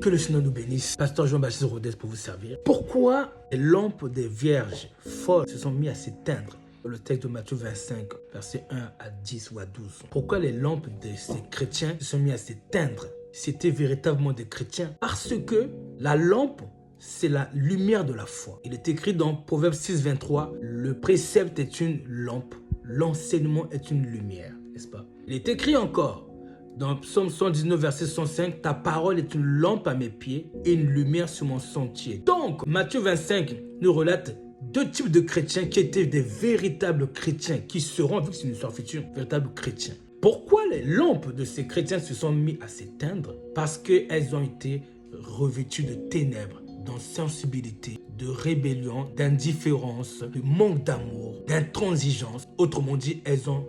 Que le Seigneur nous bénisse. Pasteur Jean-Baptiste Rodez pour vous servir. Pourquoi les lampes des vierges folles se sont mises à s'éteindre? Dans le texte de Matthieu 25, versets 1 à 10 ou à 12. Pourquoi les lampes de ces chrétiens se sont mises à s'éteindre? C'était véritablement des chrétiens. Parce que la lampe, c'est la lumière de la foi. Il est écrit dans Proverbe 6, 23, le précepte est une lampe, l'enseignement est une lumière, n'est-ce pas? Il est écrit encore dans Psaume 119, verset 105, ta parole est une lampe à mes pieds et une lumière sur mon sentier. Donc, Matthieu 25 nous relate deux types de chrétiens qui étaient des véritables chrétiens, qui seront, vu que c'est une histoire future, véritables chrétiens. Pourquoi les lampes de ces chrétiens se sont mises à s'éteindre? Parce qu'elles ont été revêtues de ténèbres, d'insensibilité, de rébellion, d'indifférence, de manque d'amour, d'intransigeance. Autrement dit, elles ont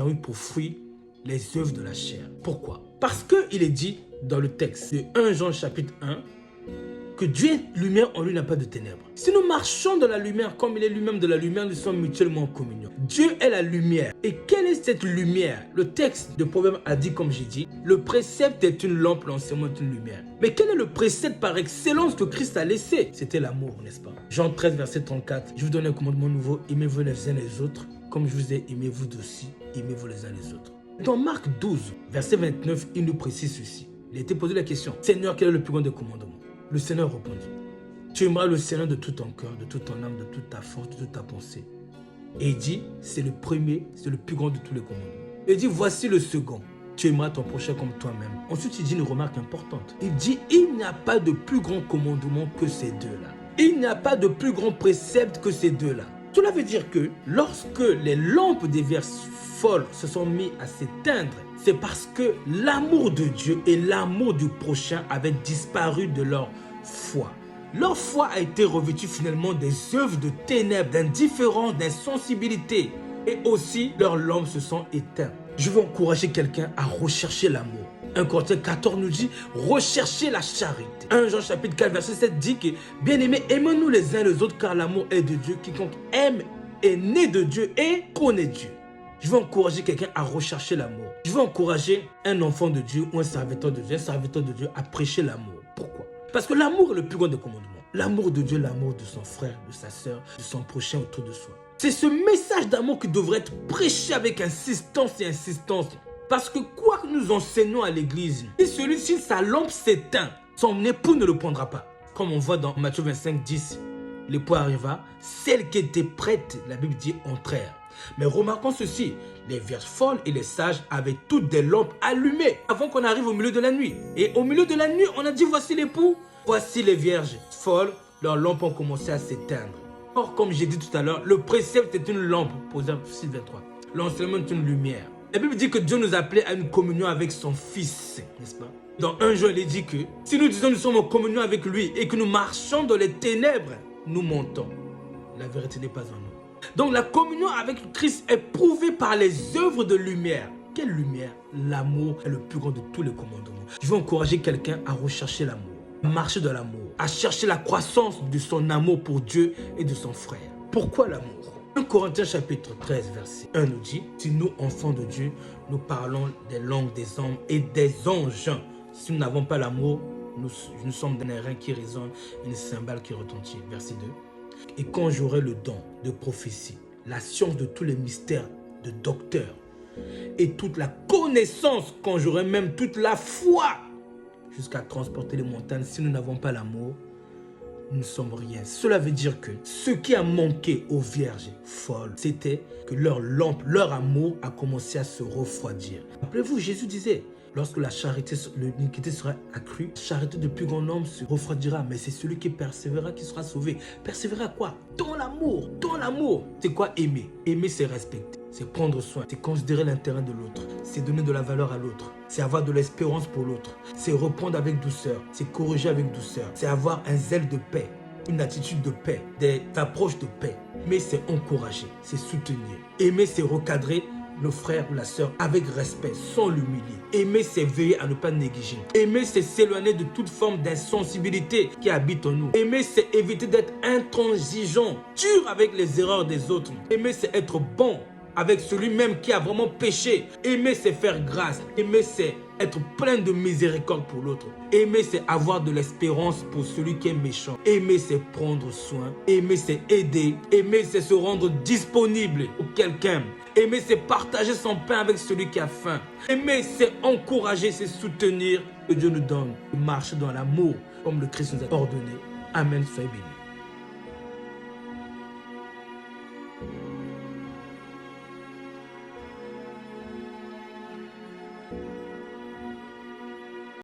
eu pour fruit les œuvres de la chair. Pourquoi? Parce qu'il est dit dans le texte de 1 Jean chapitre 1 que Dieu est lumière, en lui n'a pas de ténèbres. Si nous marchons dans la lumière comme il est lui-même de la lumière, nous sommes mutuellement en communion. Dieu est la lumière. Et quelle est cette lumière? Le texte de Proverbe a dit, comme j'ai dit, le précepte est une lampe, l'enseignement est une lumière. Mais quel est le précepte par excellence que Christ a laissé? C'était l'amour, n'est-ce pas? Jean 13, verset 34, je vous donne un commandement nouveau, aimez-vous les uns les autres, comme je vous ai aimé vous aussi, aimez-vous les uns les autres. Dans Marc 12, verset 29, il nous précise ceci. Il a été posé la question, Seigneur, quel est le plus grand des commandements? Le Seigneur répondit, tu aimeras le Seigneur de tout ton cœur, de toute ton âme, de toute ta force, de toute ta pensée. Et il dit, c'est le premier, c'est le plus grand de tous les commandements. Il dit, voici le second, tu aimeras ton prochain comme toi-même. Ensuite, il dit une remarque importante. Il dit, il n'y a pas de plus grand commandement que ces deux-là. Il n'y a pas de plus grand précepte que ces deux-là. Cela veut dire que lorsque les lampes des vierges folles se sont mis à s'éteindre, c'est parce que l'amour de Dieu et l'amour du prochain avaient disparu de leur foi. Leur foi a été revêtue finalement des œuvres de ténèbres, d'indifférence, d'insensibilité. Et aussi, leurs lampes se sont éteintes. Je veux encourager quelqu'un à rechercher l'amour. 1 Corinthiens 14 nous dit, recherchez la charité. 1 Jean chapitre 4 verset 7 dit que, bien-aimés, aimons-nous les uns les autres car l'amour est de Dieu. Quiconque aime est né de Dieu et connaît Dieu. Je veux encourager quelqu'un à rechercher l'amour. Je veux encourager un enfant de Dieu ou un serviteur de Dieu à prêcher l'amour. Pourquoi? Parce que l'amour est le plus grand des commandements. L'amour de Dieu, l'amour de son frère, de sa sœur, de son prochain autour de soi. C'est ce message d'amour qui devrait être prêché avec insistance et insistance. Parce que quoi que nous enseignons à l'église, si celui-ci, sa lampe s'éteint, son époux ne le prendra pas. Comme on voit dans Matthieu 25, 10, l'époux arriva, celles qui étaient prêtes, la Bible dit, entrèrent. Mais remarquons ceci, les vierges folles et les sages avaient toutes des lampes allumées avant qu'on arrive au milieu de la nuit. Et au milieu de la nuit, on a dit, voici l'époux, voici les vierges folles, leurs lampes ont commencé à s'éteindre. Or, comme j'ai dit tout à l'heure, le précepte est une lampe, Proverbe 6, 23. L'enseignement est une lumière. La Bible dit que Dieu nous appelait à une communion avec son Fils, n'est-ce pas? Dans 1 Jean, il est dit que si nous disons que nous sommes en communion avec lui et que nous marchons dans les ténèbres, nous mentons. La vérité n'est pas en nous. Donc la communion avec Christ est prouvée par les œuvres de lumière. Quelle lumière? L'amour est le plus grand de tous les commandements. Je veux encourager quelqu'un à rechercher l'amour, à marcher dans l'amour, à chercher la croissance de son amour pour Dieu et de son frère. Pourquoi l'amour? 1 Corinthiens chapitre 13 verset 1 nous dit, si nous enfants de Dieu, nous parlons des langues des hommes et des anges. Si nous n'avons pas l'amour, nous sommes des reins qui résonnent et une cymbale qui retentit. Verset 2. Et quand j'aurai le don de prophétie, la science de tous les mystères de docteur et toute la connaissance, quand j'aurai même toute la foi jusqu'à transporter les montagnes, si nous n'avons pas l'amour, nous ne sommes rien. Cela veut dire que ce qui a manqué aux vierges folles, c'était que leur lampe, leur amour a commencé à se refroidir. Rappelez-vous, Jésus disait, lorsque la charité, l'iniquité sera accrue, la charité de plus grand nombre se refroidira. Mais c'est celui qui persévérera qui sera sauvé. Persévérer à quoi? Dans l'amour. Dans l'amour. C'est quoi aimer? Aimer, c'est respecter. C'est prendre soin. C'est considérer l'intérêt de l'autre. C'est donner de la valeur à l'autre. C'est avoir de l'espérance pour l'autre. C'est reprendre avec douceur. C'est corriger avec douceur. C'est avoir un zèle de paix. Une attitude de paix. Des approches de paix. Mais c'est encourager. C'est soutenir. Aimer, c'est recadrer le frère ou la sœur avec respect, sans l'humilier. Aimer, c'est veiller à ne pas négliger. Aimer, c'est s'éloigner de toute forme d'insensibilité qui habite en nous. Aimer, c'est éviter d'être intransigeant, dur avec les erreurs des autres. Aimer, c'est être bon avec celui-même qui a vraiment péché. Aimer, c'est faire grâce. Aimer, c'est être plein de miséricorde pour l'autre. Aimer, c'est avoir de l'espérance pour celui qui est méchant. Aimer, c'est prendre soin. Aimer, c'est aider. Aimer, c'est se rendre disponible pour quelqu'un. Aimer, c'est partager son pain avec celui qui a faim. Aimer, c'est encourager, c'est soutenir. Que Dieu nous donne de marcher dans l'amour comme le Christ nous a ordonné. Amen, soyez bénis.